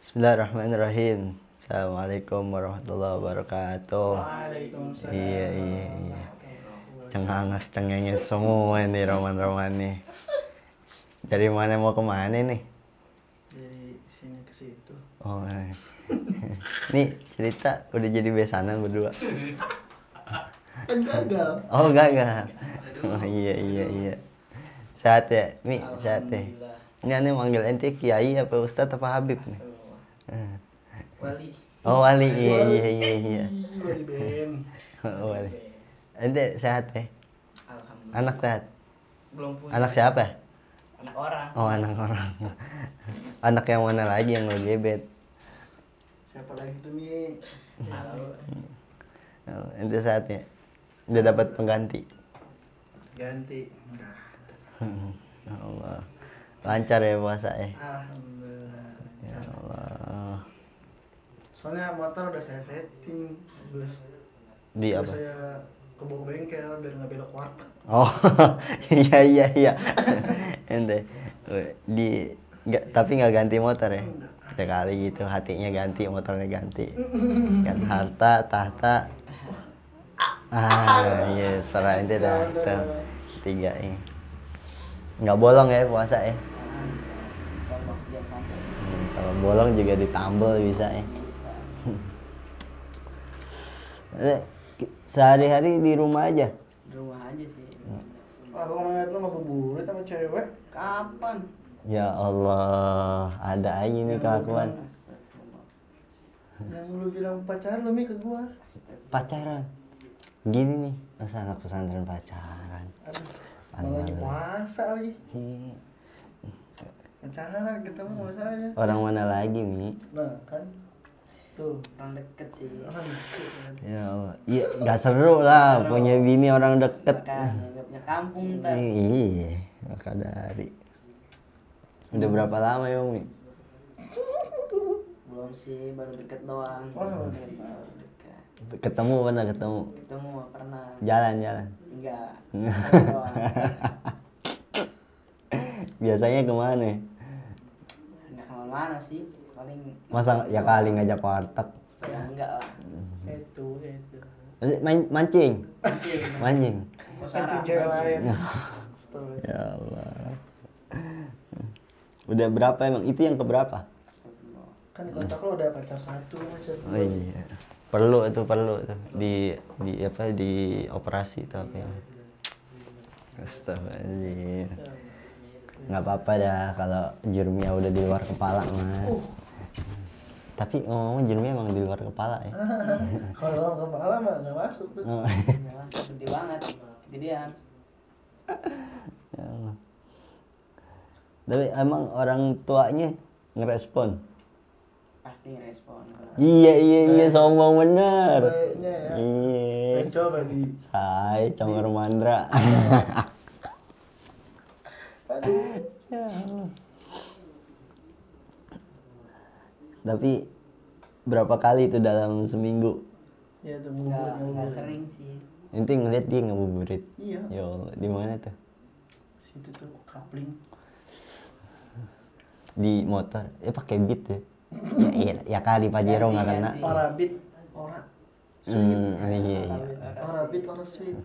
Bismillahirrahmanirrahim. Assalamualaikum warahmatullahi wabarakatuh. Waalaikumsalam. Iya. Cengangas cengenges semua nih roman-roman nih. Dari mana mau kemana nih? Dari sini ke situ. Oh, nih cerita udah jadi besanan berdua. Kan gagal. Oh gagal. Oh iya. Sehat ya? Nih sehat ya? Ini aneh manggil ente kiai apa ustadz apa habib nih? Wali. Oh wali, iya. Wali Ben. Oh, wali. Ente sehat ya? Alhamdulillah. Anak sehat? Belum punya. Anak siapa? Anak orang. Oh anak orang. Anak yang mana lagi yang lo gebet? Siapa lagi tuh Mi? Tahu. Oh, ente sehat ya? Udah dapat pengganti? Ganti. Enggak. Ya Allah. Lancar ya puasa ya? Alhamdulillah. Ya Allah. Soalnya motor udah saya setting, terus Di apa? saya ke bawah bengkel biar nggak belok warteg. Oh iya. Ente tapi nggak ganti motor ya? Sekali gitu hatinya ganti, motornya ganti. Kan harta, tahta. Iya, serah ente dah. Tuh, tiga ini. Nggak bolong ya puasa ya? Insyaallah jangan sampai. Kalau bolong juga ditambal bisa ya. Sehari-hari di rumah aja? Di rumah aja sih. Aku ngeliat lu ngabuburit sama cewek. Kapan? Ya Allah, ada aja nih kelakuan. Yang lu bilang pacar lu Mi ke gua. Pacaran. Gini nih, masa anak pesantren pacaran. Aduh, lagi puasa lagi. Iya. Pacaran ketemu sama saya. Orang mana lagi, Mi? Nah kan tuh Orang deket sih. orang deket. Ya Allah. Iya, nggak seru lah punya bini orang deket. Makanya nggak punya kampung ntar. Iya, maka dari. Udah berapa lama ya, Mi? Belum sih, baru deket doang. Oh. Baru deket. Ketemu pernah ketemu? Ketemu pernah. Jalan. Enggak. Doang. Biasanya kemana? Enggak kemana-mana sih. Paling Masa ya kali ngajak warteg? ya enggak lah. Itu. Mancing. Mancing Kencing cewek lain. Ya Allah. Udah berapa emang? Itu yang keberapa? Kan di kontak lo ada pacar satu macam. Oh iya. Perlu tuh di apa di operasi itu apa ya? Astagfirullahaladzim. Nggak apa-apa dah kalau jurumnya udah di luar kepala mah. Tapi ngomong jurumnya emang di luar kepala ya. Kalau kepala mah nggak masuk tuh. Oh. Enggak lah, gede banget. Gedean. Ya Allah. Tapi emang orang tuanya ngerespon? Pasti respon. Iya, sombong bener. Kayaknya ya. Iya. Saya coba di. Saya Congor Mandra. Aduh. Ya Allah. Tapi berapa kali itu dalam seminggu? Ya tuh Enggak sering sih. Nanti ngeliat dia ngabuburit. Iya. Ya Allah, di mana tuh? Situ tuh kapling. Di motor. Pakai beat ya. Ya kali Pajero nggak kena. Ora beat, ora. Iya. Ora beat, ora sweet.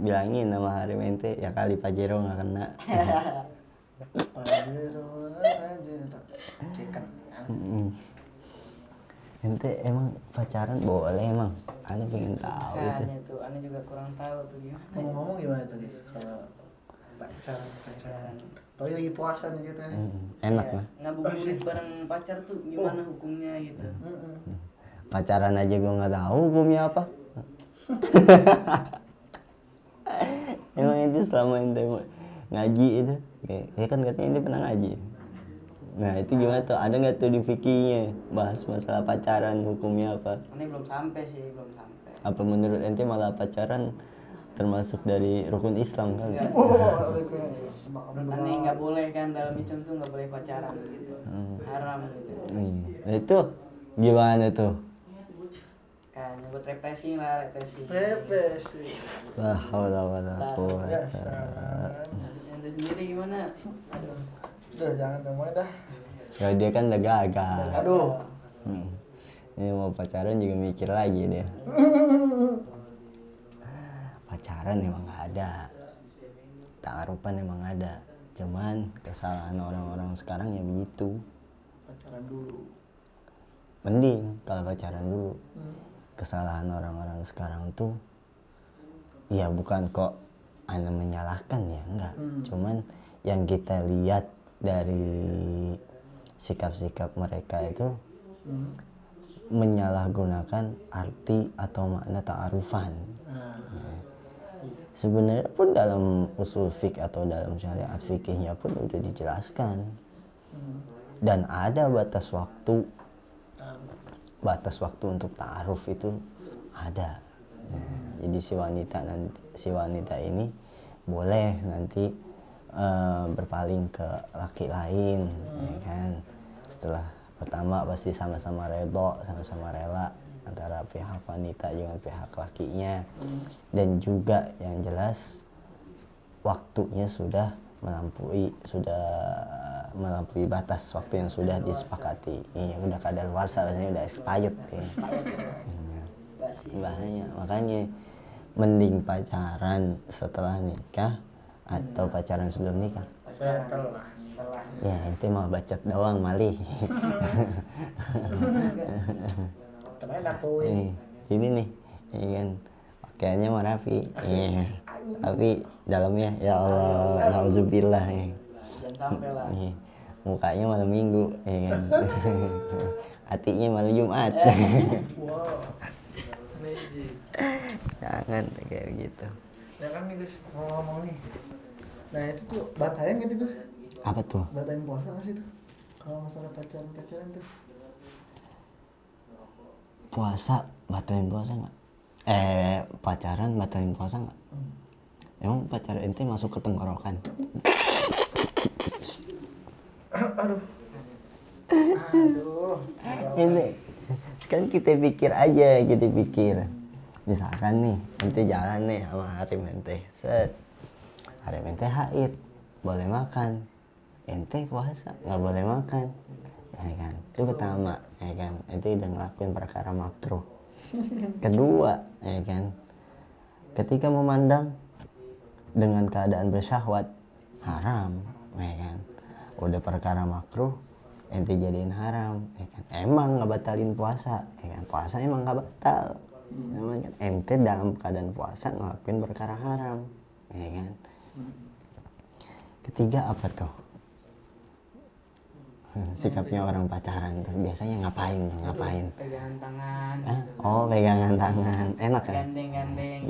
Bilangin nama hari mente ya kali Pajero nggak kena. Pajero. Cekan. Ente emang pacaran boleh emang? Ane pengen tahu itu. Makanya tuh, Ane juga kurang tahu tuh gimana. Ngomong-ngomong gimana tadi kalau pacaran? Tapi lagi puasa nih kita. Enak Ya, mah. ngabuburit bareng pacar tuh gimana hukumnya gitu. Pacaran aja gue nggak tahu hukumnya apa. Emang itu selama ente ngaji itu, ya kan katanya ente pernah ngaji. Nah itu gimana tuh? Ada nggak tuh di fikihnya bahas masalah pacaran hukumnya apa? Ane belum sampai sih, belum sampai. Apa menurut ente malah pacaran termasuk dari rukun Islam kali? Enggak. Oh, Ane nggak boleh kan dalam Islam tuh nggak boleh pacaran gitu. Haram gitu. Nah itu gimana tuh? Kayaknya buat refreshing lah, refreshing. Represi. La haula wala quwwata. Biasa. Habis ente sendiri gimana? Aduh. Udah jangan mulai dah. Kalau dia kan udah gagal. Aduh. Ini mau pacaran juga mikir lagi dia. Pacaran emang nggak ada, ta'arufan emang ada, cuman kesalahan orang-orang sekarang ya begitu. Pacaran dulu. Mending kalau pacaran dulu. Kesalahan orang-orang sekarang tuh ya bukan kok ana menyalahkan ya, enggak. Cuman yang kita lihat dari sikap-sikap mereka itu menyalahgunakan arti atau makna ta'arufan. Sebenarnya pun dalam usul fik atau dalam syariat fikihnya pun udah dijelaskan. Dan ada batas waktu untuk ta'aruf itu ada. Jadi si wanita ini boleh nanti berpaling ke laki lain, ya kan. Setelah pertama pasti sama-sama redho, sama-sama rela antara pihak wanita dengan pihak lakinya. Dan juga yang jelas waktunya sudah melampaui batas waktu yang sudah disepakati. Iya, udah kadaluarsa, rasanya udah expired ya. Bahaya. Makanya mending pacaran setelah nikah atau pacaran sebelum nikah. Setelah. Ya, ente mau bacot doang malih. Ini nih, ini kan pakaiannya mau rapi. Iya. Tapi dalamnya ya Allah, nauzubillah. Jangan sampai lah. Mukanya malam Minggu, ya kan. Hatinya malam Jumat. Jangan kayak gitu. Ya kan nih Gus, ngomong nih. Nah itu tuh batayan gitu Gus. Apa tuh? Batayan puasa nggak sih tuh? Kalau masalah pacaran tuh. Puasa batalin puasa nggak? Pacaran batalin puasa nggak? Emang pacar ente masuk ke tenggorokan? Aduh. Ini kan kita pikir aja, misalkan nih ente jalan nih sama harim ente, harim ente haid, boleh makan, ente puasa nggak boleh makan, ya kan. Itu pertama, ya kan, ente udah ngelakuin perkara makruh. Kedua, ya kan, ketika memandang dengan keadaan bersyahwat haram, ya kan, udah perkara makruh ente jadiin haram, ya kan. Emang nggak batalin puasa, ya kan, puasa emang nggak batal, emang kan ente dalam keadaan puasa ngelakuin perkara haram, ya kan. Ketiga apa tuh? Sikapnya orang pacaran tuh biasanya ngapain? Pegangan tangan. Oh, pegangan tangan, enak kan? Gandeng.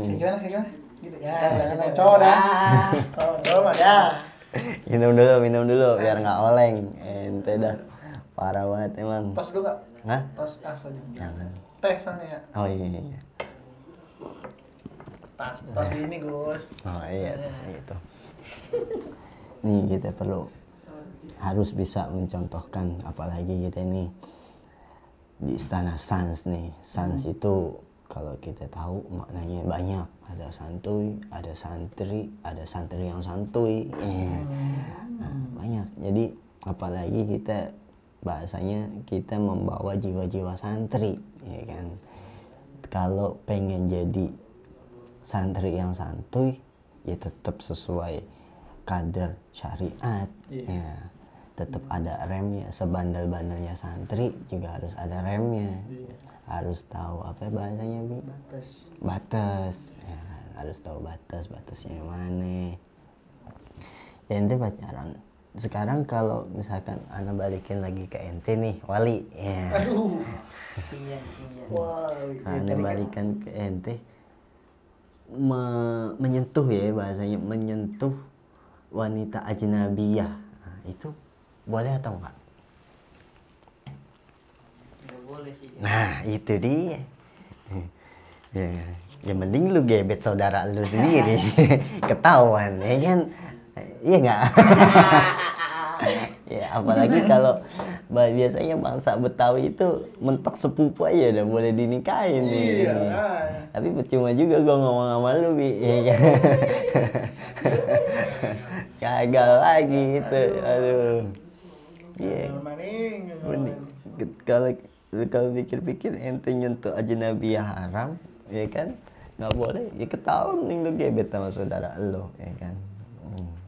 Kayak gimana? Gitu ya. Jangan cowok dah. Kalau cowok mah ya. Minum dulu biar nggak oleng. Ente dah parah banget emang. Tos dulu nggak? Hah? Tos aja. Jangan. Teh soalnya ya. Oh iya. Tas ini Gus. Oh iya, tos gitu. Nih kita harus bisa mencontohkan, apalagi kita ini di istana Sans nih. Sans itu kalau kita tahu maknanya banyak. Ada santuy, ada santri, ada santri yang santuy. Nah, banyak. Jadi apalagi kita bahasanya kita membawa jiwa-jiwa santri, ya kan. Kalau pengen jadi santri yang santuy, ya tetap sesuai kadar syariat. Ya, tetap ada remnya. Sebandel-bandelnya santri juga harus ada remnya. Harus tahu apa bahasanya, Bi? Batas. Ya, harus tahu batasnya mana. Ya, ente pacaran. Sekarang kalau misalkan ana balikin lagi ke ente nih, Wali. Ya. Aduh. Iya. Wah. Ana balikan ke ente, menyentuh ya bahasanya, menyentuh wanita ajnabiyah. Nah, itu boleh atau enggak? Nggak boleh sih. Nah, itu dia. Ya mending lu gebet saudara lu sendiri. Ketahuan, ya kan? Iya nggak? Ya, apalagi kalau biasanya bangsa Betawi itu mentok sepupu aja udah boleh dinikahin nih. Iya. Tapi percuma juga gua ngomong sama lu, Bi. Ya kan? Gagal lagi itu. Aduh. Iya. Maning. Mending kalau kalau pikir-pikir ente nyentuh ajnabiyah haram, ya kan? Nggak boleh, ya ketahuan nih lu gebet sama saudara lo, ya kan?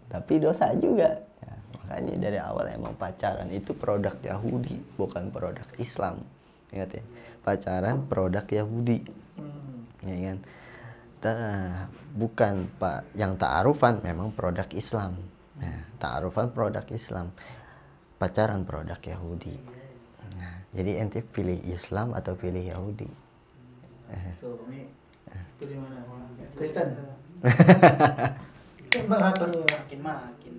Tapi dosa juga. Ya, makanya dari awal emang pacaran itu produk Yahudi, bukan produk Islam. Ingat ya, pacaran produk Yahudi, ya kan? Bukan pak yang ta'arufan memang produk Islam. Nah, ta'arufan produk Islam, pacaran produk Yahudi. Nah, jadi ente pilih Islam atau pilih Yahudi? Tuh, Mi. Pilih mana? Kristen. Emang atau Makin.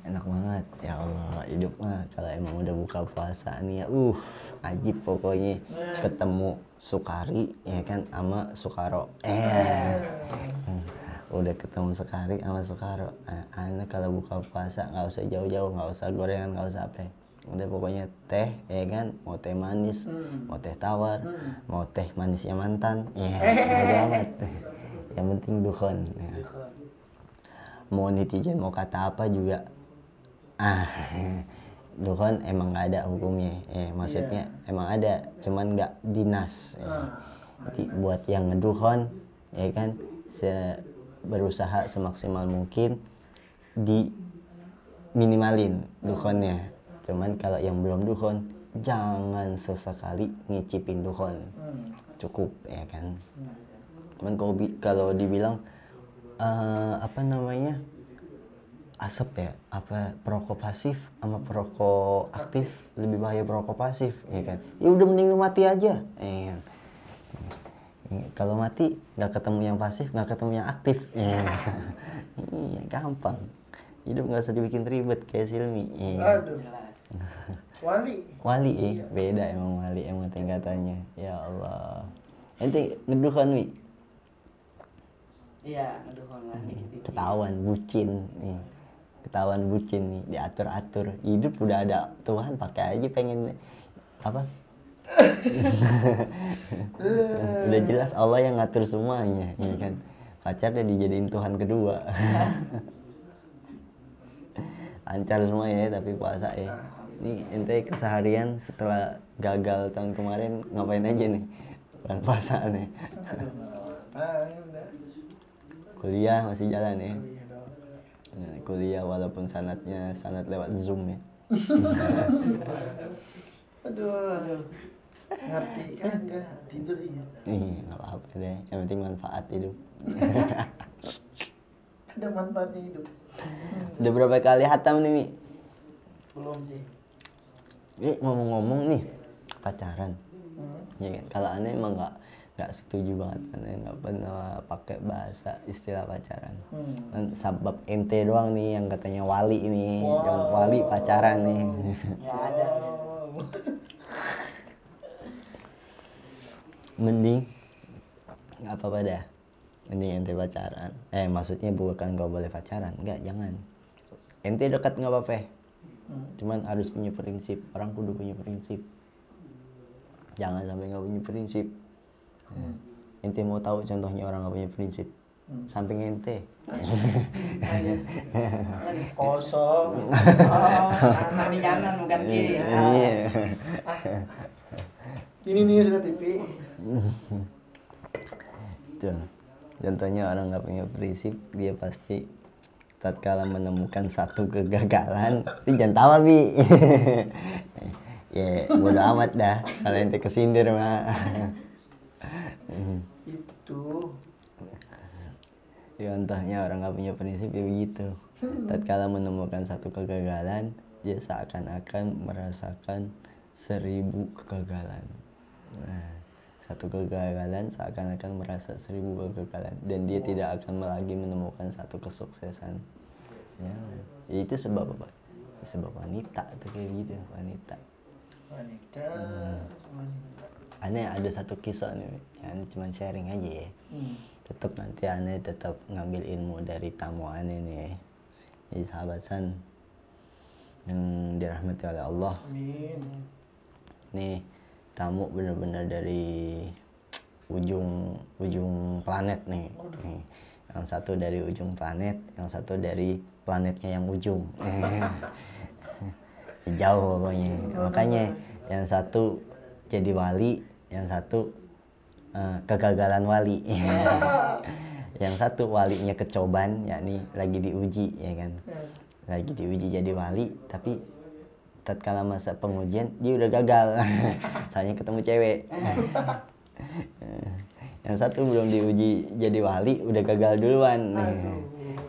Enak banget, ya Allah, hidup mah kalau emang udah buka puasa nih ya, ajib pokoknya. Ketemu Sukari, ya kan, sama Sukaro. Udah ketemu Sukari sama Sukaro. Anak kalau buka puasa nggak usah jauh-jauh, nggak usah gorengan, nggak usah apa. Udah pokoknya teh, ya kan, mau teh manis, mau teh tawar, mau teh manisnya mantan, bodo amat. Yang penting dukhon. Ya. Mau netizen mau kata apa juga, dukhon emang nggak ada hukumnya. Maksudnya emang ada, cuman nggak dinas. Buat yang ngedukhon, ya kan, berusaha semaksimal mungkin di minimalin dukhonnya. Cuman kalau yang belum dukhon, jangan sesekali ngicipin dukhon, cukup, ya kan. Cuman kalau dibilang apa namanya, asap ya, apa perokok pasif sama perokok aktif, lebih bahaya perokok pasif, ya kan. Ya udah mending lu mati aja, ya kan? Kalau mati nggak ketemu yang pasif, nggak ketemu yang aktif, iya, gampang. Hidup nggak usah dibikin ribet kayak Silmi. Aduh. Wali. Beda emang wali, emang tingkatannya. Ya Allah. Ente ngeduhan wi. Iya, ngeduhan lah. Ketahuan bucin nih. Ketahuan bucin nih, diatur-atur. Hidup udah ada Tuhan, pakai aja pengen apa? Udah jelas Allah yang ngatur semuanya, ya kan. Pacar udah dijadiin Tuhan kedua. Lancar semua ya, tapi puasa ya. Ini ente keseharian setelah gagal tahun kemarin ngapain aja nih? Bulan puasa nih. Kuliah masih jalan ya. Kuliah walaupun sanat lewat Zoom ya. Aduh. Ngerti kan enggak tidur ya. Nggak apa-apa deh, yang penting manfaat hidup. Ada manfaatnya hidup. Udah berapa kali hatam nih, Mi? Belum sih. Ngomong-ngomong nih, pacaran. Ya kan? Kalau aneh emang nggak setuju banget, aneh nggak pernah pakai bahasa istilah pacaran. Kan sabab ente doang nih yang katanya wali ini, yang wali pacaran nih. Ya ada. Mending nggak apa-apa dah, mending ente pacaran. Maksudnya bukan kau boleh pacaran, nggak, jangan. Ente dekat nggak apa-apa, cuman harus punya prinsip. Orang kudu punya prinsip, jangan sampai nggak punya prinsip. Ente mau tahu contohnya orang nggak punya prinsip? Samping ente. Kosong. Kanan di kanan bukan kiri. Iya. Ini nih sudah TV. Tuh, contohnya orang nggak punya prinsip, dia pasti tatkala menemukan satu kegagalan, itu jangan tawa, Bi. Ya, bodo amat dah kalau ente kesindir mah. Itu. Contohnya orang nggak punya prinsip ya begitu. Tatkala menemukan satu kegagalan, dia seakan-akan merasakan 1000 kegagalan. Nah, satu kegagalan seakan-akan merasa 1000 kegagalan, dan dia tidak akan lagi menemukan satu kesuksesan. Ya, itu sebab apa? Sebab wanita tuh kayak gitu, wanita. Aneh ada satu kisah nih, ya, ini cuma sharing aja ya. Tetap nanti aneh tetap ngambil ilmu dari tamu aneh nih. Jadi sahabat San yang dirahmati oleh Allah. Amin. Nih tamu bener-bener dari ujung planet nih. yang satu dari ujung planet, yang satu dari planetnya yang ujung. Jauh pokoknya. Makanya yang satu jadi wali, yang satu kegagalan wali. Yang satu walinya kecoban, yakni lagi diuji, ya kan, lagi diuji jadi wali, tapi tatkala masa pengujian dia udah gagal. Soalnya ketemu cewek. Yang satu belum diuji jadi wali udah gagal duluan.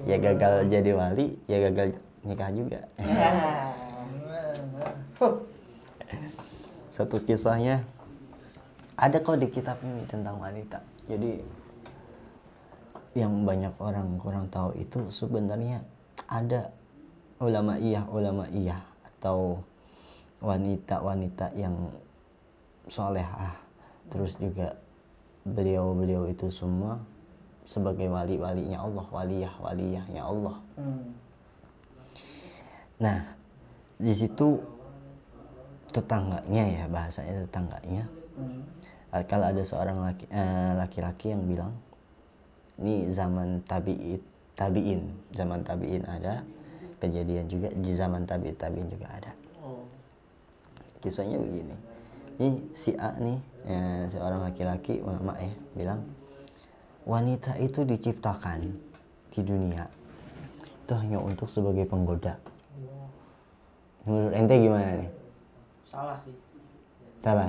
Ya gagal jadi wali, ya gagal nikah juga. Satu kisahnya ada kok di kitab ini tentang wanita. Jadi yang banyak orang kurang tahu itu sebenarnya ada ulama iyah atau wanita-wanita yang solehah, terus juga beliau itu semua sebagai walinya Allah, waliyahnya Allah. Nah, di situ tetangganya, ya bahasanya tetangganya, kalau ada seorang laki-laki yang bilang, ini zaman tabi'in, zaman tabi'in ada kejadian juga, di zaman tabi'in juga ada. Kisahnya begini, ini si A nih, seorang laki-laki ulama ya, bilang wanita itu diciptakan di dunia itu hanya untuk sebagai penggoda. Menurut ente gimana nih? Salah sih. Salah.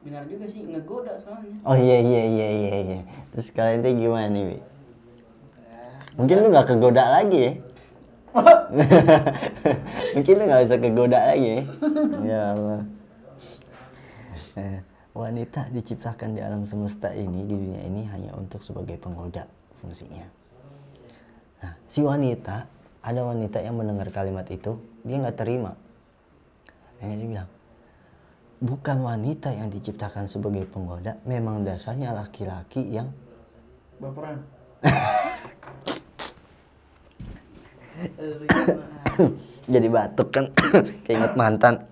Benar juga sih, ngegoda soalnya. Oh iya. Terus kalian ente gimana nih, Wi? Mungkin lu nggak kegoda lagi ya. Mungkin lu nggak bisa kegoda lagi ya. Ya Allah. Wanita diciptakan di alam semesta ini, di dunia ini hanya untuk sebagai penggoda fungsinya. Nah, si wanita, ada wanita yang mendengar kalimat itu, dia nggak terima. Dia bilang, bukan wanita yang diciptakan sebagai penggoda, memang dasarnya laki-laki yang baperan. Jadi batuk kan. Keinget mantan.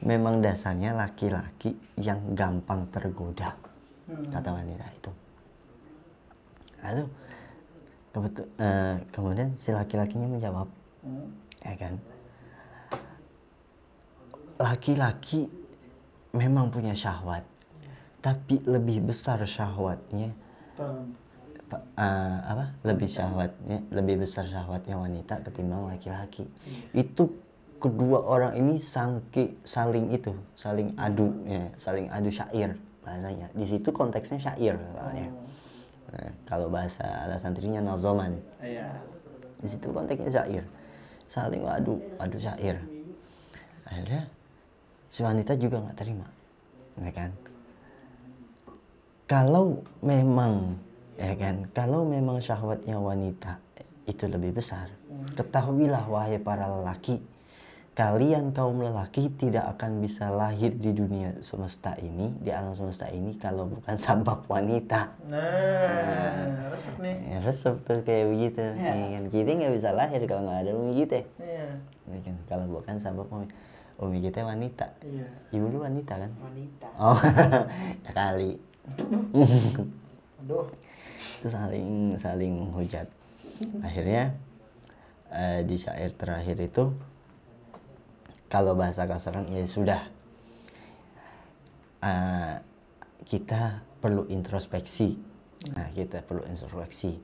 Memang dasarnya laki-laki yang gampang tergoda, kata wanita itu. Lalu kemudian si laki-lakinya menjawab, ya kan, laki-laki memang punya syahwat, tapi lebih besar syahwatnya lebih besar syahwatnya wanita ketimbang laki-laki. Itu kedua orang ini saling adu syair bahasanya. Di situ konteksnya syair soalnya. Nah, kalau bahasa ala santrinya nazoman. Di situ konteksnya syair. Saling adu syair. Akhirnya si wanita juga nggak terima, ya kan? Kalau memang syahwatnya wanita itu lebih besar, ketahuilah wahai para lelaki, kalian kaum lelaki tidak akan bisa lahir di dunia semesta ini, di alam semesta ini kalau bukan sabab wanita. Nah, resep nih. Resep tuh kayak begitu. Ya. Kita nggak bisa lahir kalau nggak ada umi kita. Iya. Ya, kalau bukan sabab umi kita wanita. Iya. Ibu lu wanita kan? Wanita. Oh, ya kali. Aduh. Itu saling hujat. Akhirnya di syair terakhir itu, kalau bahasa kasaran ya sudah, kita perlu introspeksi. Nah, kita perlu introspeksi.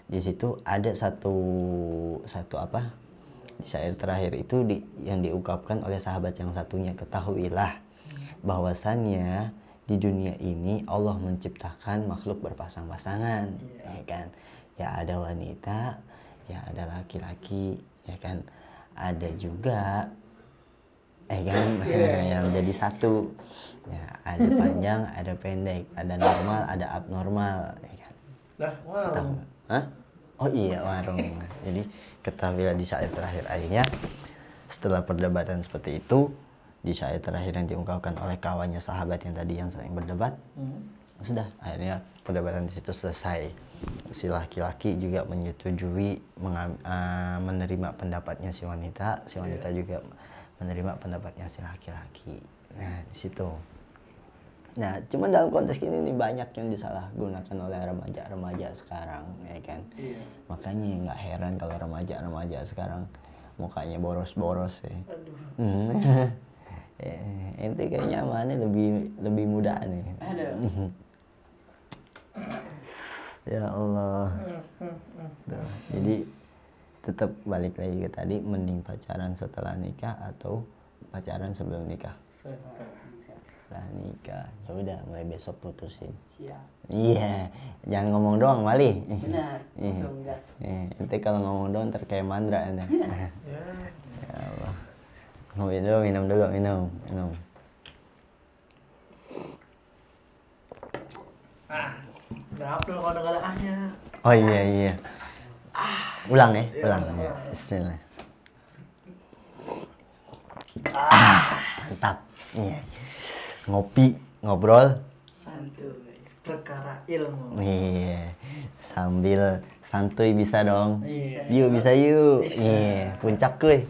Di situ ada satu di syair terakhir itu yang diungkapkan oleh sahabat yang satunya, ketahuilah bahwasannya di dunia ini Allah menciptakan makhluk berpasang-pasangan, ya kan? Ya ada wanita, ya ada laki-laki, ya kan? Ada juga yang jadi satu. Ya, ada panjang, ada pendek, ada normal, ada abnormal, ya kan? Dah, warung. Hah? Oh iya, warung. Jadi ketahuilah di syair terakhir akhirnya, setelah perdebatan seperti itu, di syair terakhir yang diungkapkan oleh kawannya sahabat yang tadi yang saling berdebat, sudah akhirnya perdebatan di situ selesai. Si laki-laki juga menyetujui menerima pendapatnya si wanita juga menerima pendapatnya si laki-laki. Nah, di situ. Nah, cuma dalam konteks ini nih banyak yang disalahgunakan oleh remaja-remaja sekarang, ya kan. Iya. Makanya nggak heran kalau remaja-remaja sekarang mukanya boros-boros ya. Aduh. Ente kayaknya mana lebih muda nih. Aduh. Ya Allah. Tuh, jadi tetap balik lagi ke tadi, mending pacaran setelah nikah atau pacaran sebelum nikah. Setelah nikah, ya udah mulai besok putusin. Siap. Iya, jangan ngomong doang Mali. Benar. Langsung gas. Ente kalau ngomong doang ntar kayak mandra ente. Ya. Ya Allah. Minum dulu. Udah upload kalau udah gak ada ahnya. Oh iya. Ulang ya. Bismillah. Mantap. Iya. Ngopi, ngobrol. Santuy. Perkara ilmu. Iya. Sambil santuy bisa dong. Iya. Yuk bisa yuk. Iya. Puncak kuy.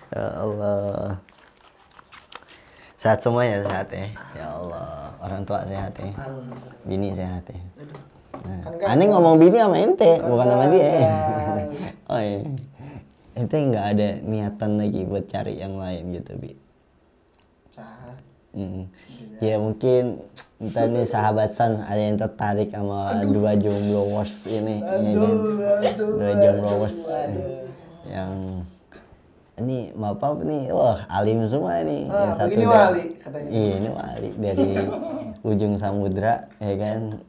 Ya Allah. Sehat semua ya, sehat ya. Ya Allah. Orang tua sehat ya. Bini sehat ya. Nah, aneh ngomong bini sama ente, bukan sama dia. Oh iya. Ente nggak ada niatan lagi buat cari yang lain gitu, Bi. Cah. Ya mungkin entah nih sahabat San ada yang tertarik sama dua jombloers ini, ya kan? Dua jombloers yang ini bapak nih, wah alim semua nih. Yang satu ini wali katanya. Iya ini wali dari ujung samudra, ya kan?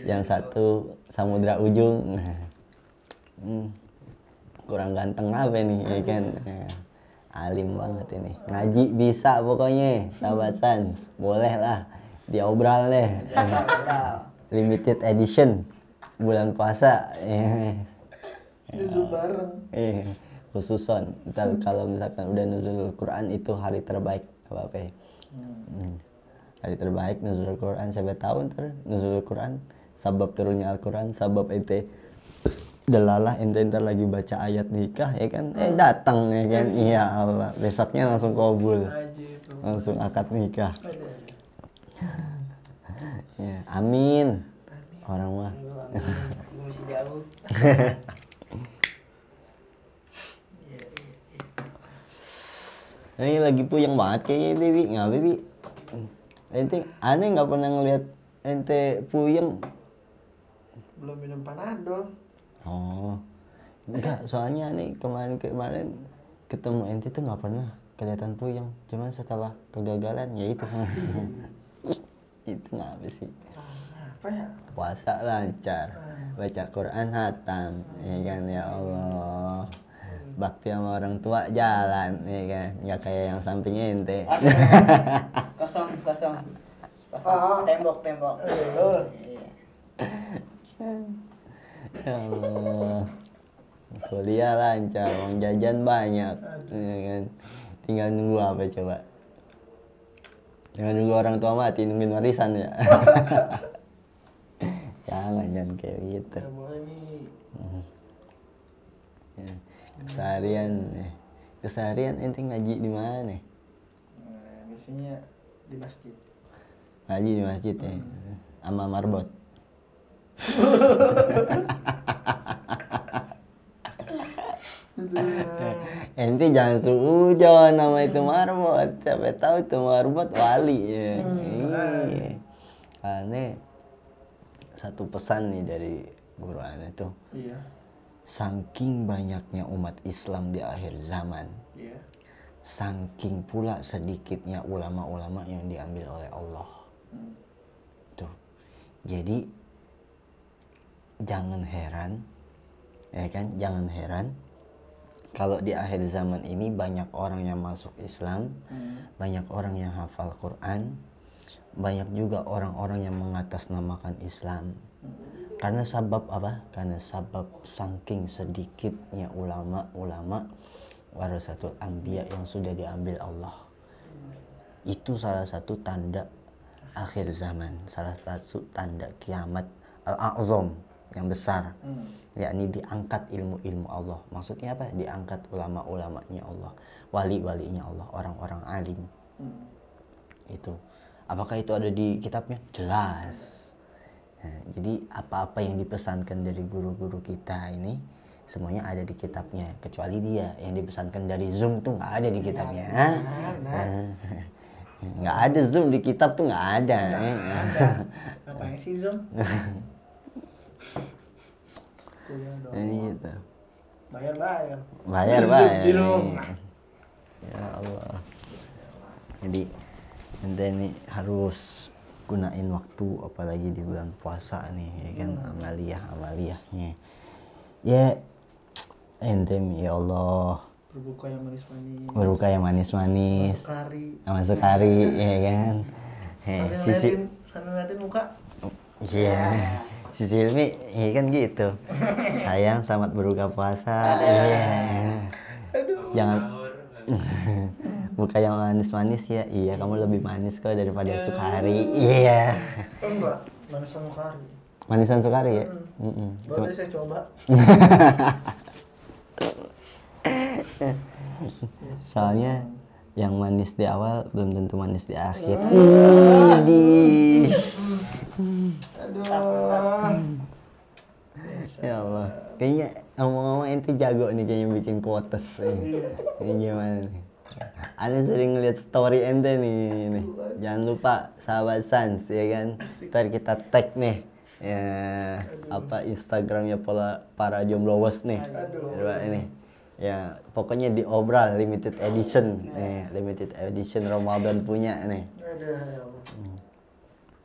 Yang satu samudra ujung. Kurang ganteng apa nih, ya kan? Alim banget ini. Ngaji bisa pokoknya, sahabat Sans. Boleh lah, diobral deh. Limited edition bulan puasa. Nuzul bareng. Khususon. Ntar kalau misalkan udah nuzul Quran itu hari terbaik apa-apa ya. Hari terbaik nuzul Quran, siapa tahu ntar nuzul Quran sabab turunnya Al-Quran, sabab ente delalah ente ntar lagi baca ayat nikah ya kan, datang ya kan. Iya Allah, besoknya langsung kabul, langsung akad nikah. Ya, amin. Orang mah Gue masih jauh. ini lagi puyeng banget kayaknya Dewi. Ngapa Bi? Ente aneh nggak pernah ngeliat ente puyeng. Belum minum Panadol. Oh, enggak, soalnya nih kemarin ketemu ente tuh nggak pernah kelihatan puyeng, cuman setelah kegagalan ya itu. Itu ngapa sih? Apa ya? Puasa lancar, baca Quran hatam, ya kan, ya Allah. Bakti sama orang tua jalan, ya kan, nggak kayak yang samping ente. Kosong. Oh. Tembok. Iya. Ya Allah. Kuliah lancar, uang jajan banyak, ya kan. Tinggal nunggu apa coba? Tinggal nunggu orang tua mati, nungguin warisan ya. Jangan kayak gitu. Gak boleh nih. Ya. Keseharian ente ngaji di mana? Nah, biasanya di masjid. Ngaji di masjid ya, sama marbot. Ente jangan suujon nama itu marbot, siapa tahu itu marbot wali ya. Iya. Aneh. Satu pesan nih dari guru aneh tuh. Iya. Saking banyaknya umat Islam di akhir zaman, Iya. saking pula sedikitnya ulama-ulama yang diambil oleh Allah. Tuh. Jadi jangan heran, ya kan? Jangan heran kalau di akhir zaman ini banyak orang yang masuk Islam, banyak orang yang hafal Quran, banyak juga orang-orang yang mengatasnamakan Islam. Karena sabab apa? Karena sabab saking sedikitnya ulama-ulama warasatul anbiya yang sudah diambil Allah. Itu salah satu tanda akhir zaman, salah satu tanda kiamat al-a'zam. yang besar, yakni diangkat ilmu-ilmu Allah. Maksudnya apa? Diangkat ulama-ulamanya Allah, wali-walinya Allah, orang-orang alim. Itu. Apakah itu ada di kitabnya? Jelas. Nah, jadi apa-apa yang dipesankan dari guru-guru kita ini semuanya ada di kitabnya, kecuali dia yang dipesankan dari Zoom tuh nggak ada di kitabnya. Nggak ada Zoom di kitab tuh, nggak ada. Apa yang sih Zoom? Ini gitu. Bayar. Bayar. Di rumah. Ya Allah. Jadi ente ini harus gunain waktu, apalagi di bulan puasa nih, ya kan, amaliyahnya. Ya ente ya Allah. Berbuka yang manis-manis. Berbuka yang manis-manis. Masuk hari, ya kan. Sambil ngeliatin muka. Iya. Si Silmi, ya kan gitu. Sayang, selamat berbuka puasa. Iya. Jangan buka yang manis-manis ya. Iya, kamu lebih manis kok daripada Sukari. Iya. Enggak, manisan Sukari. Manisan Sukari ya? Baru tadi saya coba. Soalnya yang manis di awal belum tentu manis di akhir. Aduh. Ya Allah. Kayaknya ngomong-ngomong ente jago nih kayaknya bikin quotes. Ini gimana nih? Ana sering ngeliat story ente nih. Jangan lupa sahabat Sans, ya kan. Ntar kita tag nih. Ya, apa Instagramnya para jombloers nih. Coba ini. Ya, pokoknya diobral limited edition. Nih, limited edition Ramadan punya nih.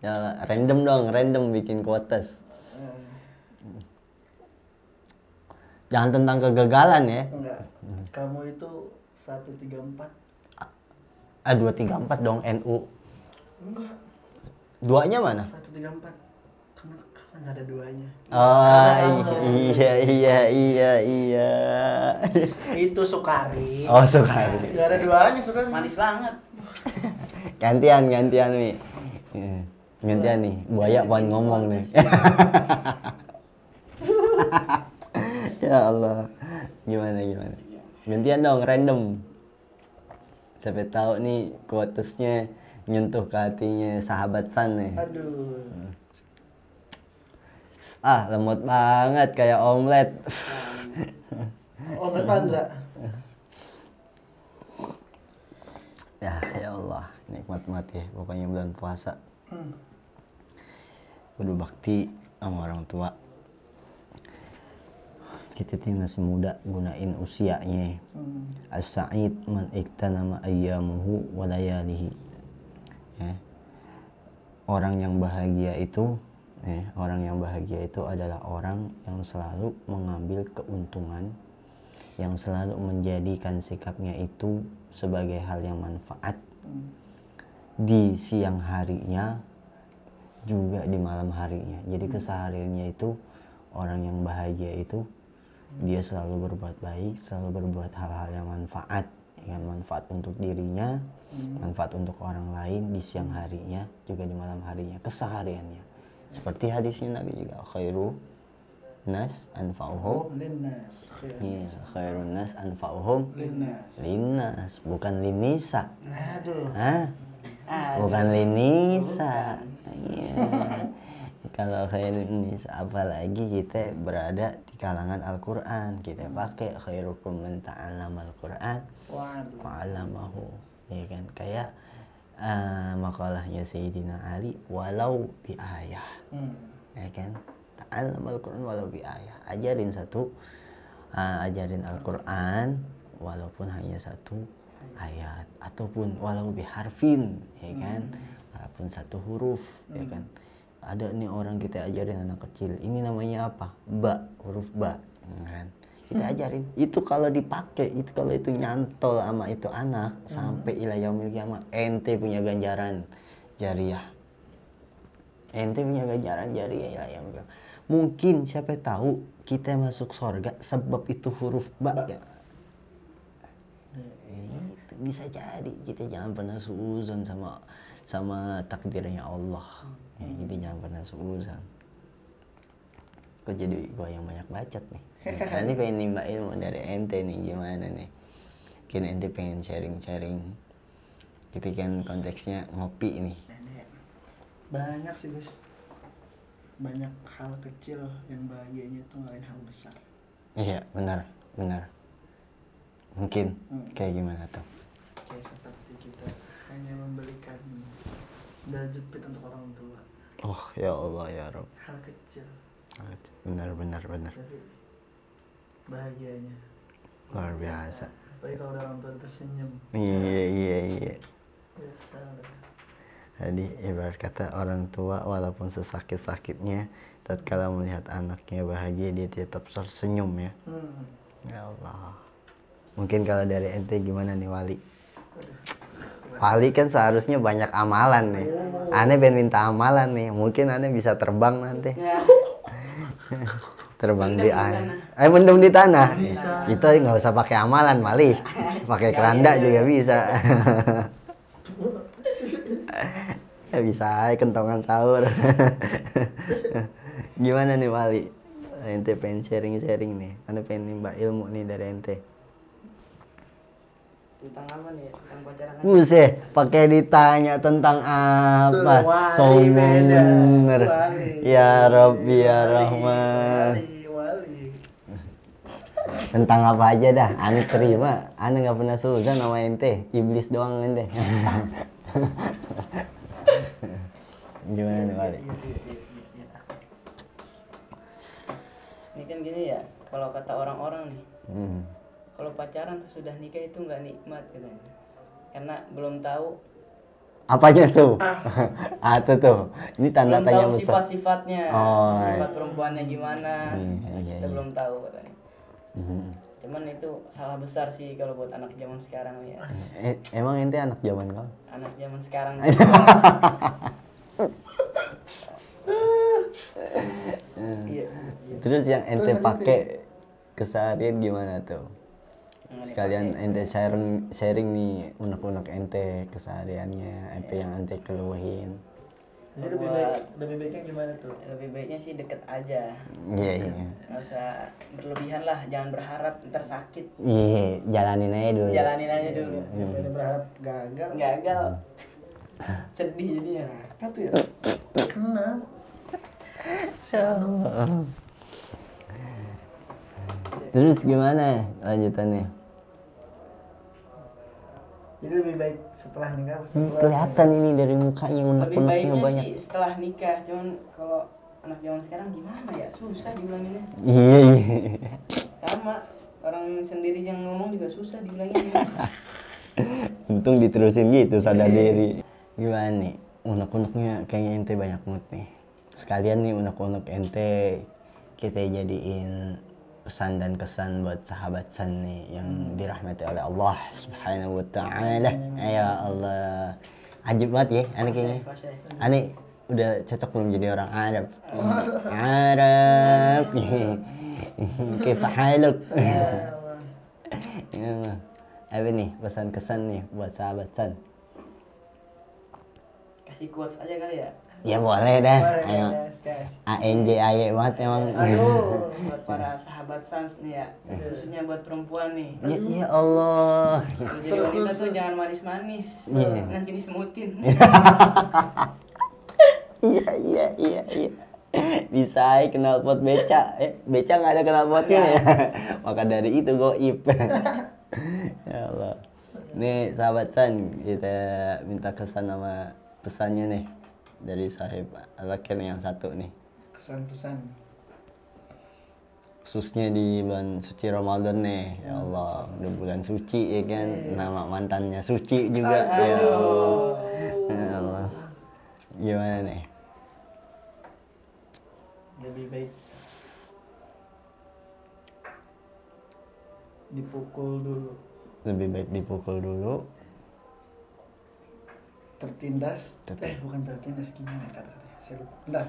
Ya, random bikin quotes. Jangan tentang kegagalan ya. Enggak. Kamu itu 134. 234 dong, NU. Enggak. Duanya mana? 134. Karena nggak ada duanya. Oh, iya. Itu Sukari. Oh, Sukari. Nggak ada duanya Sukari. Manis banget. Gantian nih. Gantian nih. Buaya pohon ngomong nih. Ya Allah. Gimana? Gantian dong, random. Sampai tahu nih quotesnya nyentuh ke hatinya sahabat San nih. Aduh. Lemot banget kayak omelet. Omelet Pandra. Ya Allah, nikmat banget ya pokoknya bulan puasa. Kudu bakti sama orang tua. Kita tuh masih muda, gunain usianya. As-sa'id man iktanama ayyamuhu wa layalihi. Ya. Orang yang bahagia itu adalah orang yang selalu mengambil keuntungan, yang selalu menjadikan sikapnya itu sebagai hal yang manfaat di siang harinya juga di malam harinya. Jadi kesehariannya itu orang yang bahagia itu dia selalu berbuat baik, selalu berbuat hal-hal yang manfaat, yang manfaat untuk dirinya, manfaat untuk orang lain di siang harinya, juga di malam harinya, kesehariannya. Seperti hadisnya Nabi juga, khairun nas anfa'uhum linnas. Khairun nas anfa'uhum linnas, bukan linisa. Aduh. Bukan linisa. Kalau khairun nisa, apalagi kita berada di kalangan Al-Quran, kita pakai khairukum man ta'allama Al-Quran wa 'allamahu, ya kan, kayak makalahnya Sayyidina Ali, walau bi ayah, ya kan, ta'allama Al-Quran walau bi ayah, ajarin Al-Quran walaupun hanya satu ayat, ataupun walau bi harfin, ya kan, walaupun satu huruf, ya kan. Ada nih orang kita ajarin anak kecil, ini namanya apa? Ba, huruf ba, kan? Kita ajarin. Itu kalau dipakai, itu kalau itu nyantol sama itu anak sampai ila yaumil qiyamah, ente punya ganjaran jariah. Ente punya ganjaran jariah ila yaumil qiyamah. Mungkin siapa tahu kita masuk surga sebab itu huruf ba. Ya. Itu bisa jadi. Kita jangan pernah suuzon sama takdirnya Allah. Ya, kita jangan pernah suuzon. Kok jadi gua yang banyak bacot nih. Nanti pengen nimba ilmu dari ente nih, gimana nih? Mungkin ente pengen sharing-sharing. Gitu kan konteksnya ngopi nih. Banyak sih Gus, banyak hal kecil yang bahagianya tuh ngelain hal besar. Iya, benar. Mungkin kayak gimana tuh? Kayak seperti kita hanya membelikan sendal jepit untuk orang tua. Oh ya Allah ya Rob. Hal kecil, Benar. tapi bahagianya Luar biasa. apalagi kalau orang tua tersenyum. Iya. Biasa lah. Jadi ibarat kata orang tua walaupun sesakit-sakitnya, tatkala melihat anaknya bahagia dia tetap tersenyum ya. Ya Allah. Mungkin kalau dari ente gimana nih Wali? Wali kan seharusnya banyak amalan nih. Ane pengen minta amalan nih. Mungkin ane bisa terbang nanti. Ya. Terbang Mendem di di air. tanah. Mendem di tanah. Bisa. Itu nggak usah pakai amalan Wali. Pakai keranda juga bisa. Ya bisa aja kentongan sahur. Gimana nih Wali? Ente pengen sharing nih. Ane pengen nimba ilmu nih dari ente. Tentang apa nih? Tentang pacaran aja. Buset, pakai ditanya tentang apa? Tuh, Wali Sombong beda. bener. Wali. Ya Rabbi ya Rahman. Wali. Tentang apa aja dah, ane terima. Ane nggak pernah suzan sama ente, iblis doang ente. Gimana nih Wali? Iya. Ini kan gini ya, kalau kata orang-orang nih, Hmm. kalau pacaran tuh sudah nikah itu nggak nikmat katanya. Karena belum tahu Apanya tuh? Itu tuh. Ini tanda belum tanya tahu besar. sifat-sifatnya, Oh, sifat perempuannya gimana. Iya. Kita belum tahu katanya. Mhm. Cuman itu salah besar sih kalau buat anak zaman sekarang ya. Emang ente anak zaman kau? Anak zaman sekarang. Iya. Terus yang ente pakai keseharian gimana tuh? Yang Sekalian dipakai. ente sharing nih unek-unek ente kesehariannya, apa yang ente keluhin. Jadi lebih baiknya gimana tuh? Lebih baiknya sih deket aja. Iya. Nggak usah berlebihan lah, jangan berharap ntar sakit. Iya, jalanin aja dulu. Jalanin aja dulu. Daripada berharap gagal. Gagal. Sedih jadinya. Siapa tuh ya? Kenal. Terus gimana lanjutannya? Jadi lebih baik setelah nikah apa Ini setelah kelihatan ini dari mukanya Lebih unek-uneknya baiknya banyak. sih setelah nikah. Cuman kalau anak zaman sekarang gimana ya? Susah diulanginnya. Iya. Sama orang sendiri yang ngomong juga susah diulanginnya. Untung diterusin gitu sadar diri. Gimana nih? Unek-uneknya kayaknya ente banyak banget nih. Sekalian nih unek-unek ente kita jadiin pesan dan kesan buat sahabat San nih yang dirahmati oleh Allah Subhanahu wa taala. Ya Allah. Ajib banget ya anak ini. Ani udah cocok belum jadi orang Arab? Arab. Kaifa haluk? Ya, apa nih pesan kesan nih buat sahabat San? Kasih quotes aja kali ya. Ya boleh dah. Ayo. Guys. ANJ aye banget emang. Aduh, buat para sahabat Sans nih ya, khususnya buat perempuan nih. Ya Allah. Kalau jadi wanita tuh jangan manis-manis, Iya. nanti disemutin. Iya. Bisa aja knalpot beca. Beca nggak ada knalpotnya ya. Maka dari itu goib. Ya Allah. Nih sahabat San, kita minta kesan sama pesannya nih dari sahib Al-Akir yang satu nih. Kesan-pesan. Khususnya di bulan suci Ramadan nih. Ya Allah, udah bulan suci ya kan. Nama mantannya suci juga. Ya Allah. Ya Allah. Gimana nih? Lebih baik dipukul dulu, Lebih baik dipukul dulu. tertindas. Bukan tertindas, gimana kata-katanya? Saya lupa. Bentar.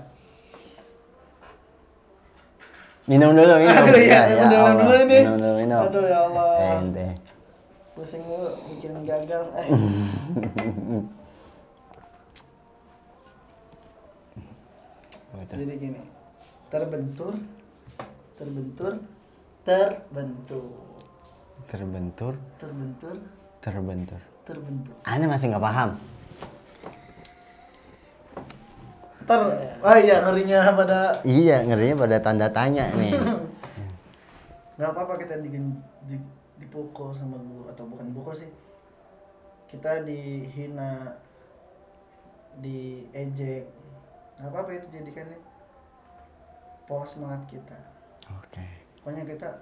Minum dulu, minum. Aduh, ya, minum Allah. dulu nih. Minum. Aduh, ya Allah. Ente. Pusing mulu, mikirin gagal. Gitu. Jadi gini, terbentur terbentur, terbentur, Terbentur, terbentur, terbentur. terbentur. Aneh masih nggak paham. Oh iya, ngerinya pada Iya, ngerinya pada tanda tanya nih. nggak apa-apa kita dipukul sama guru, atau bukan dipukul sih, kita dihina, diejek, nggak apa-apa, itu jadikan pola semangat kita. Oke. Pokoknya kita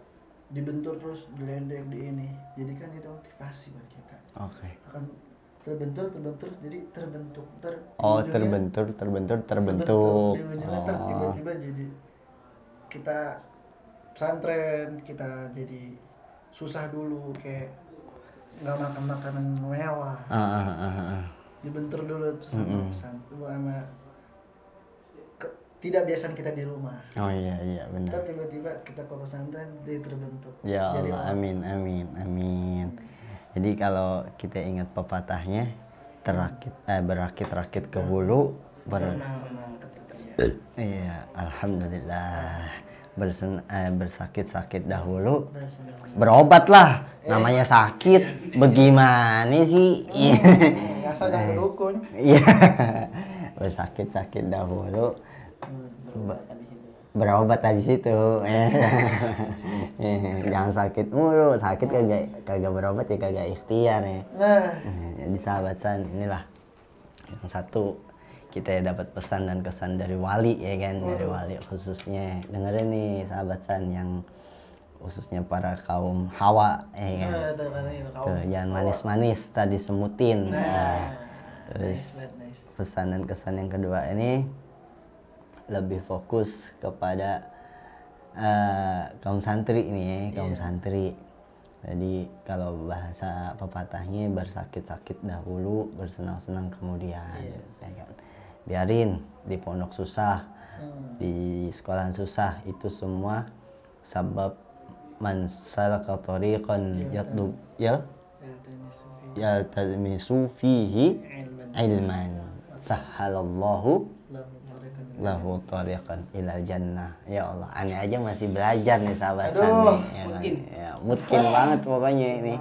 dibentur terus, diledek, di ini, jadikan itu motivasi buat kita. Oke. Akan terbentur, jadi terbentuk, Oh, ujungnya terbentuk. di ujungnya Oh. tiba-tiba jadi kita pesantren, kita jadi susah dulu, kayak nggak makan makanan mewah, dibentur dulu tuh sama pesantren, sama tidak biasaan kita di rumah. Oh iya benar. Ntar tiba-tiba kita ke pesantren, dia terbentuk. Ya Jadi Allah, amin. Jadi kalau kita ingat pepatahnya, berakit-rakit ke hulu, Renang-renang ke tepian. iya, alhamdulillah. Bersakit-sakit dahulu, berobatlah. Namanya sakit, bagaimana sih? Asal jangan dukun. Iya, bersakit-sakit dahulu, berobat habis itu. Jangan sakit mulu, sakit kagak berobat ya kagak ikhtiar ya. Nah, Jadi sahabat San, inilah yang satu, kita ya dapat pesan dan kesan dari wali ya kan, dari wali khususnya. Dengerin nih sahabat San, yang khususnya para kaum hawa ya kan. Tuh, jangan manis-manis, tadi semutin. Terus nice. pesan dan kesan yang kedua ini lebih fokus kepada kaum santri nih, kaum santri. Jadi kalau bahasa pepatahnya, bersakit-sakit dahulu, bersenang-senang kemudian. Ya kan? Biarin di pondok susah, di sekolahan susah, itu semua sabab man salaka tariqan yaltamisu fihi ilman sahalallahu lahu tariqan ilal jannah. Ya Allah, aneh aja masih belajar nih sahabat San nih. Ya, mungkin banget pokoknya ini.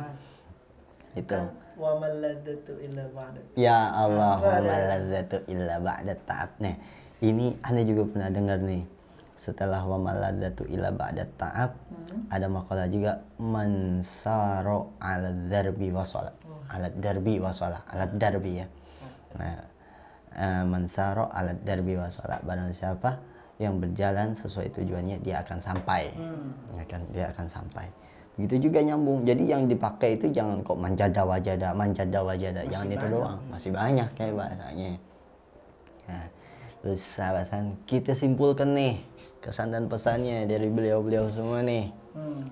Itu. Wa maladzatu illa ba'da. Ya Allah, wa maladzatu illa ba'da ta'ab. Nih, ini Anda juga pernah dengar nih. Setelah wa maladzatu illa ba'da ta'ab, ada makalah juga mansaro ala darbi wasala. Ala darbi wasala, ala darbi ya. Nah, mansaro alat darbi wasala, barang siapa yang berjalan sesuai tujuannya dia akan sampai. Dia akan sampai. Begitu juga nyambung. Jadi yang dipakai itu jangan kok manjada wajada, jangan itu doang. Masih banyak kayak bahasanya. Nah, terus sahabat, kita simpulkan nih kesan dan pesannya dari beliau-beliau semua nih.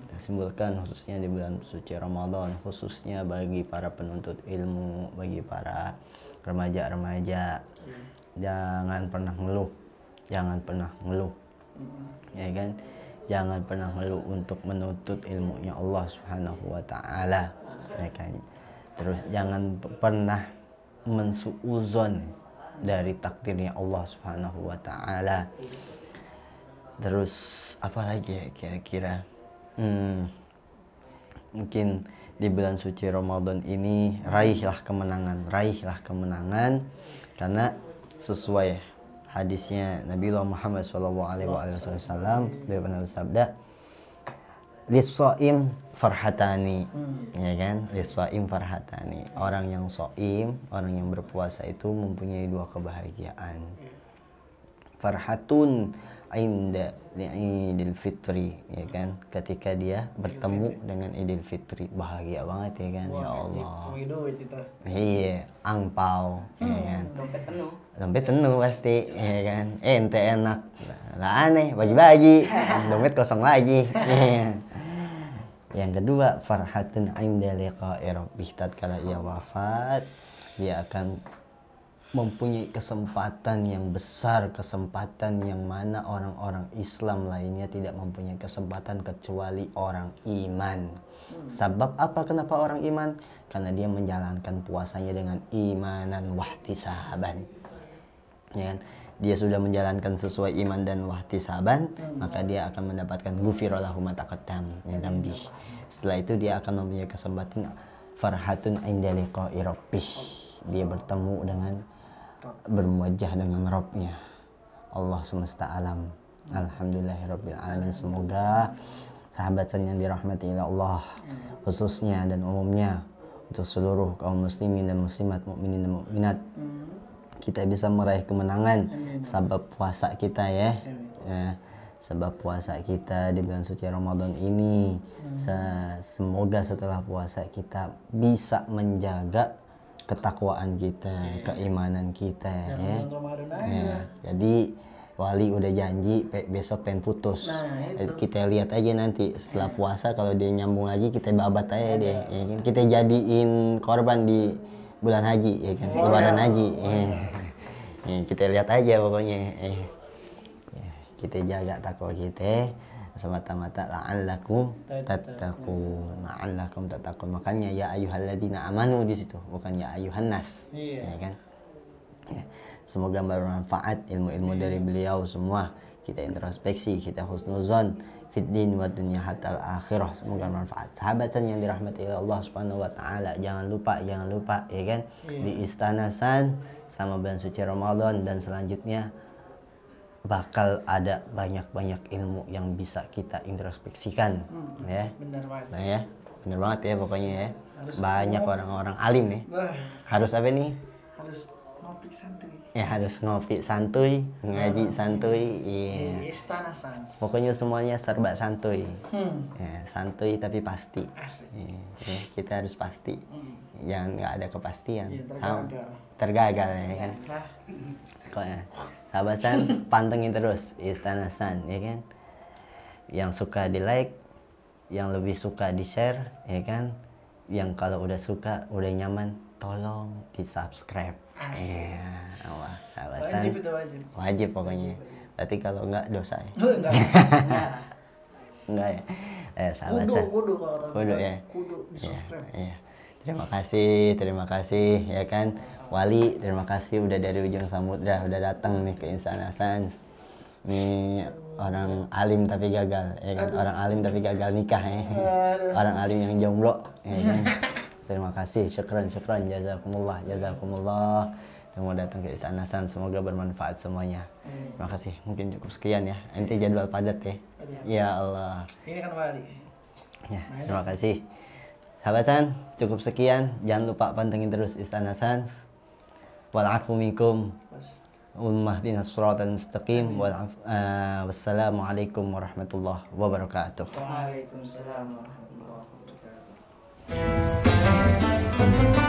Kita simpulkan khususnya di bulan suci Ramadan, khususnya bagi para penuntut ilmu, bagi para remaja-remaja. Jangan pernah ngeluh, ya kan? Jangan pernah ngeluh untuk menuntut ilmunya Allah Subhanahu wa taala, ya kan? Terus jangan pernah mensuuzon dari takdirnya Allah Subhanahu wa taala. Terus apa lagi ya kira-kira? Mungkin di bulan suci Ramadan ini raihlah kemenangan, karena sesuai hadisnya Nabiullah Muhammad SAW, dia pernah bersabda, lis-shaim farhatani, ya kan? Lis-shaim farhatani. Orang yang shaim, orang yang berpuasa itu mempunyai dua kebahagiaan. Farhatun inda Idul Fitri, ya kan? Ketika dia bertemu dengan Idul Fitri, bahagia banget ya kan? Ya Allah. Iya, angpau, ya kan? Dompet penuh pasti, ya kan? Ente enak. Lah aneh, bagi-bagi. Dompet kosong lagi. Yang kedua, farhatun inda liqa'i rabbih. Tatkala ia wafat, dia akan mempunyai kesempatan yang besar, kesempatan yang mana orang-orang Islam lainnya tidak mempunyai kesempatan kecuali orang iman. Sebab apa? Kenapa orang iman? Karena dia menjalankan puasanya dengan imanan wahtisaban. ya kan? Dia sudah menjalankan sesuai iman dan wahtisaban, maka dia akan mendapatkan ghufira lahu ma taqaddam min dzambi. Setelah itu dia akan mempunyai kesempatan farhatun inda liqa'i rabbih. Dia bertemu dengan berwajah dengan Rabbnya, Allah semesta alam. Alhamdulillahirabbil alamin. Semoga sahabat yang dirahmati oleh Allah khususnya dan umumnya untuk seluruh kaum muslimin dan muslimat, mukminin dan mukminat, kita bisa meraih kemenangan sebab puasa kita ya. Sebab puasa kita di bulan suci Ramadan ini. Semoga setelah puasa kita bisa menjaga ketakwaan kita, keimanan kita ya. Jadi Wali udah janji besok pengen putus. Kita lihat aja nanti setelah puasa, kalau dia nyambung lagi kita babat aja deh ya kan? Kita jadiin korban di bulan haji ya kan, lebaran haji ya. Kita lihat aja pokoknya kita jaga takwa kita semata-mata la'allakum tattaqun. Makanya ya ayyuhalladzina amanu di situ, bukan ya ayyuhan nas. Ya kan? Ya. Semoga bermanfaat ilmu-ilmu dari beliau semua. Kita introspeksi, kita husnuzon fid din wa dunya hatta akhirah. Semoga bermanfaat. Sahabat yang dirahmati oleh Allah Subhanahu wa taala, jangan lupa ya kan, di Istana San sama bulan suci Ramadan dan selanjutnya bakal ada banyak-banyak ilmu yang bisa kita introspeksikan ya. Benar banget. Nah ya, benar banget ya pokoknya ya. Banyak orang-orang alim nih. Harus apa nih? Harus ngopi santuy. Ya harus ngopi santuy, ngaji santuy, iya. Istana Sans. Pokoknya semuanya serba santuy. Ya, santuy tapi pasti. Ya, kita harus pasti. Jangan nggak ada kepastian. Tergagal ya kan. Kok ya. Sahabat San, pantengin terus Istana San ya kan. Yang suka di like, yang lebih suka di share ya kan. Yang kalau udah suka, udah nyaman, tolong di subscribe. Iya, Allah, sahabat San. Wajib pokoknya. Berarti kalau enggak dosa ya. Enggak ya. Sahabat San. Kudu ya. Kudu di subscribe. Iya. Terima kasih ya kan. Wali, terima kasih udah dari ujung samudra udah datang nih ke Istana Sans. Nih orang alim tapi gagal ya kan. Orang alim tapi gagal nikah ya. Orang alim yang jomblo ya kan. Terima kasih, syukran, jazakumullah. Mau datang ke Istana Sans, semoga bermanfaat semuanya. Terima kasih, mungkin cukup sekian ya. Nanti jadwal padat ya. Ya Allah. Ini kan Wali. Ya, terima kasih. Sahabat San, cukup sekian. Jangan lupa pantengin terus Istana Sans. Wal-afu minkum. Ummahdinas shiratal mustaqim. Wassalamualaikum warahmatullahi wabarakatuh. Waalaikumsalam warahmatullahi wabarakatuh.